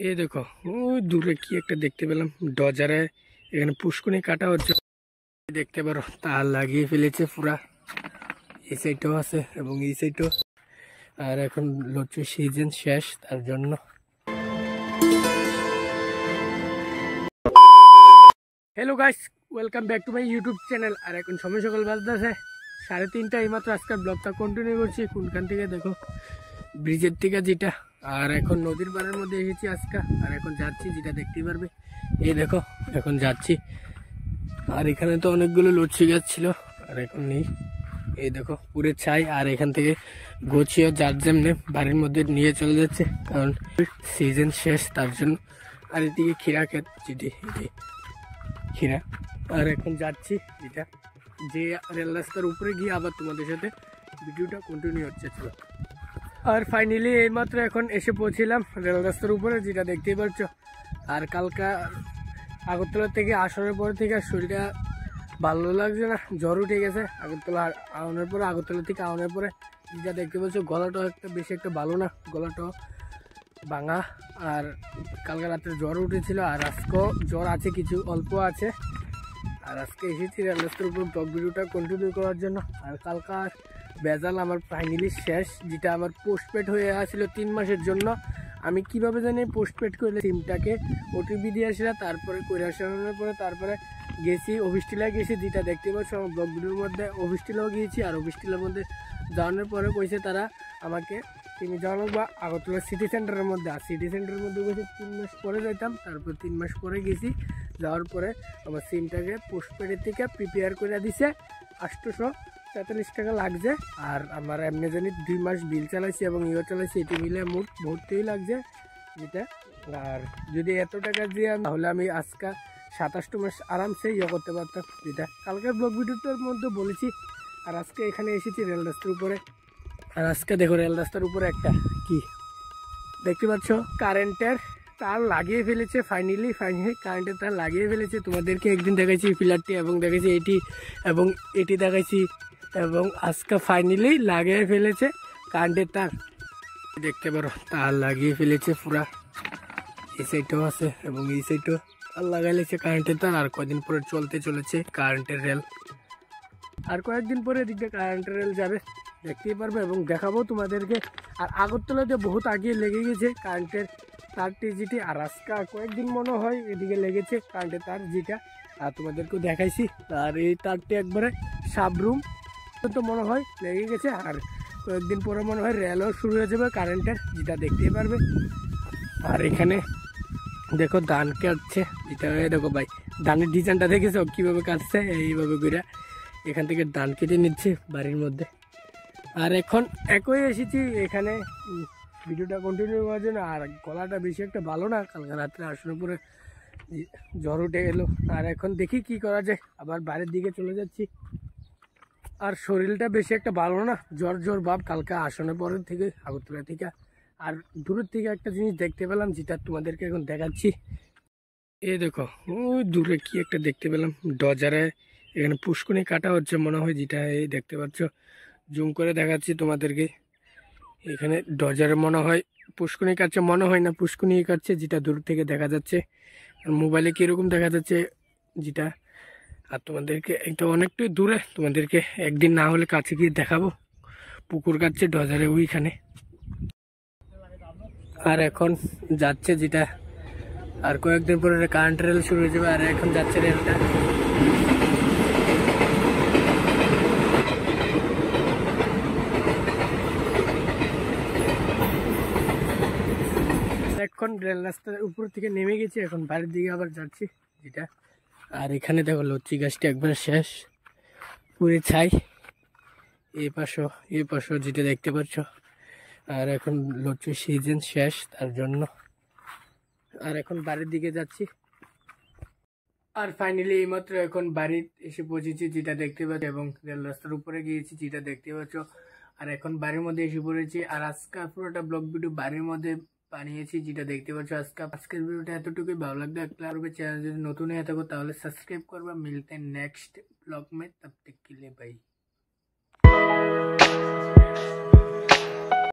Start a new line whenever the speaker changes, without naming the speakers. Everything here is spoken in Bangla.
এই দেখো ওই দূরে কি একটা দেখতে পেলাম ডজারে এখানে পুষ্কুনি কাটা হচ্ছে দেখতে পারো তার লাগিয়ে ফেলেছে পুরা। এই সাইডটাও আছে এবং এই সাইডও। আর এখন লচ্ছির সিজন শেষ তার জন্য। Hello guys, welcome back to my YouTube channel. আর এখন সময় সকাল বাজতেছে 3:30। এইমাত্র আজকের ব্লগটা কন্টিনিউ করছি কোনখান থেকে দেখো, ব্রিজের থেকে যেটা। আর এখন নদীর পাড়ের মধ্যে এসেছি আজকে। আর এখন যাচ্ছি, যেটা দেখতে পারবে এই দেখো এখন যাচ্ছি। আর এখানে তো অনেকগুলো লচ্ছি গাছ ছিল, আর এখন নেই। এই দেখো পুরে ছাই। আর এখান থেকে গোছিয়ে যার যেমনি বাড়ির মধ্যে নিয়ে চলে যাচ্ছে, কারণ সিজন শেষ তার জন্য। আর এদিকে খিরা ক্ষেত, যেটি খিরা। আর এখন যাচ্ছি যেটা, যে রেল রাস্তার উপরে গিয়ে আবার তোমাদের সাথে ভিডিওটা কন্টিনিউ হচ্ছে। চলো। আর ফাইনালি এইমাত্র এখন এসে পৌঁছিলাম রেল রাস্তার উপরে, যেটা দেখতেই পাচ্ছ। আর কালকা আগরতলা থেকে আসার পর থেকে শরীরটা ভালো লাগছে না, জ্বর উঠে গেছে। আগরতলা আওয়ানোর পরে, আগরতলা থেকে আওয়ানোর পরে যেটা দেখতে পাচ্ছ, গলাটাও বেশি একটা ভালো না, গলাটাও ভাঙা। আর কালকে রাত্রে জ্বর উঠেছিল, আর আজকেও জ্বর আছে, কিছু অল্প আছে। আর আজকে এসেছি রেল রাস্তার উপর ব্লগ ভিডিওটা কন্টিনিউ করার জন্য। আর কালকার বেজাল আমার ফাইনালি শেষ, যেটা আমার পোস্টপেড হয়ে আসছিল 3 মাসের জন্য। আমি কিভাবে জানি পোস্টপেড করলে সিমটাকে ওটিপি দিয়ে আসলে, তারপরে করে আসানোর পরে তারপরে গেছি অফিস টিলায় গেছি, যেটা দেখতে পাচ্ছ আমার ব্লগ ভিডিওর মধ্যে। অফিস টিলাও গিয়েছি, আর অফিস টিলার মধ্যে যাওয়ানোর পরে কইছে তারা আমাকে তুমি জানো বা আগরতলা সিটি সেন্টারের মধ্যে। আর সিটি সেন্টারের মধ্যে গেছি 3 মাস পরে যাইতাম, তারপর 3 মাস পরে গেছি। যাওয়ার পরে আমার সিমটাকে পোস্টপেডের থেকে প্রিপেয়ার করে দিছে। 843 টাকা লাগছে। আর আমার এমনি জানি 2 মাস বিল চালাইছি এবং ইয়ে চালাইছি, এটি মিলে মোট ভর্তিই লাগছে যেটা। আর যদি এত টাকা দিয়ে তাহলে আমি আজকে 27 মাস আরামসে ইয়ে করতে পারতাম, যেটা কালকের ব্লগ ভিডিওটার মধ্যে বলেছি। আর আজকে এখানে এসেছি রেল রাস্তার উপরে। আর আজকে দেখো রেল রাস্তার উপরে একটা কি দেখতে পাচ্ছ, কারেন্টের তার লাগিয়ে ফেলেছে। ফাইনালি কারেন্টের তার লাগিয়ে ফেলেছে। তোমাদেরকে একদিন দেখাইছি পিলারটি, এবং দেখাইছি এটি, এবং এটি দেখাইছি, এবং আজকে ফাইনালি লাগিয়ে ফেলেছে কারেন্টের তার। দেখতে পারো তার লাগিয়ে ফেলেছে পুরা। এই সাইডটাও আছে এবং এই সাইডটাও তার লাগাইলেছে কারেন্টের তার। আর কয়েকদিন পরে চলতে চলেছে কারেন্টের রেল। আর কয়েকদিন পরে এদিকে কারেন্টের রেল যাবে, দেখতেই পারবে এবং দেখাবো তোমাদেরকে। আর আগরতলাতে বহুত আগে লেগে গেছে কারেন্টের তারটি যেটি। আর আজকে কয়েকদিন মনে হয় এদিকে লেগেছে কারেন্টের তার যেটা, আর তোমাদেরকেও দেখাইছি। আর এই তারটি একবারে সাবরুম তো মনে হয় লেগে গেছে। আর কয়েকদিন পরে মনে হয় রেলও শুরু হয়ে যাবে কারেন্টের, যেটা দেখতেই পারবে। আর এখানে দেখো ধান কাটছে, যেটা দেখো ভাই ধানের ডিজাইনটা দেখেছো কীভাবে কাটছে, এইভাবে করে এখান থেকে ধান কেটে নিচ্ছে বাড়ির মধ্যে। আর এখন একই এসেছি এখানে ভিডিওটা কন্টিনিউ করার জন্য। আর গলাটা বেশি একটা ভালো না, কালকে রাত্রে আসার পরে জ্বর উঠে গেল। আর এখন দেখি কি করা যায়, আবার বাড়ির দিকে চলে যাচ্ছি। আর শরীরটা বেশি একটা ভালো না, জ্বর জ্বর ভাব কালকে আসানোর পরের থেকে আগরতলা থেকে। আর দূরের থেকে একটা জিনিস দেখতে পেলাম, যেটা তোমাদেরকে এখন দেখাচ্ছি। এই দেখো ওই দূরে কি একটা দেখতে পেলাম ডজারে এখানে পুষ্কুনি কাটা হচ্ছে মনে হয়, যেটা এই দেখতে পাচ্ছ। জুম করে দেখাচ্ছি তোমাদেরকে। এখানে ডজারে মনে হয় পুষ্কুনি কাটছে, মনে হয় না পুষ্কুনি কাটছে, যেটা দূর থেকে দেখা যাচ্ছে। আর মোবাইলে কীরকম দেখা যাচ্ছে যেটা। আর তোমাদেরকে একটা অনেকটাই দূরে, তোমাদেরকে একদিন না হলে কাছে গিয়ে দেখাবো। পুকুর কাটছে ডজারে ওইখানে। আর এখন যাচ্ছে যেটা, আর কয়েকদিন পরে কারেন্ট রেল শুরু হয়ে যাবে। আর এখন যাচ্ছে রেলটা। এখন রেল রাস্তার উপর থেকে নেমে গেছি, এখন বাড়ির দিকে আবার যাচ্ছি যেটা। আর এখানে দেখো লচ্ছি গাছটা একবার শেষ, পুরে ছাই। এই পাশও যেটা দেখতে পাচ্ছ। আর এখন লচ্ছির সিজন শেষ তার জন্য। আর এখন বাড়ির দিকে যাচ্ছি। আর ফাইনালি এইমাত্র এখন বাড়ি এসে পৌঁছেছি, যেটা দেখতে পাচ্ছ, এবং রেল রাস্তার উপরে গিয়েছি, যেটা দেখতে পাচ্ছ। আর এখন বাড়ির মধ্যে এসে পড়েছি। আর আজকে পুরোটা ব্লগ ভিডিও বাড়ির মধ্যে বানিয়েছি, যেটা দেখতে পাচ্ছ। আজকের ভিডিওটা এতটুকুই। ভালো লাগবে একটা আর চ্যানেল যদি নতুন হয়ে থাকো তাহলে সাবস্ক্রাইব করবা। মিলতে নেক্সট ব্লগ में, तब तक के लिए बाय।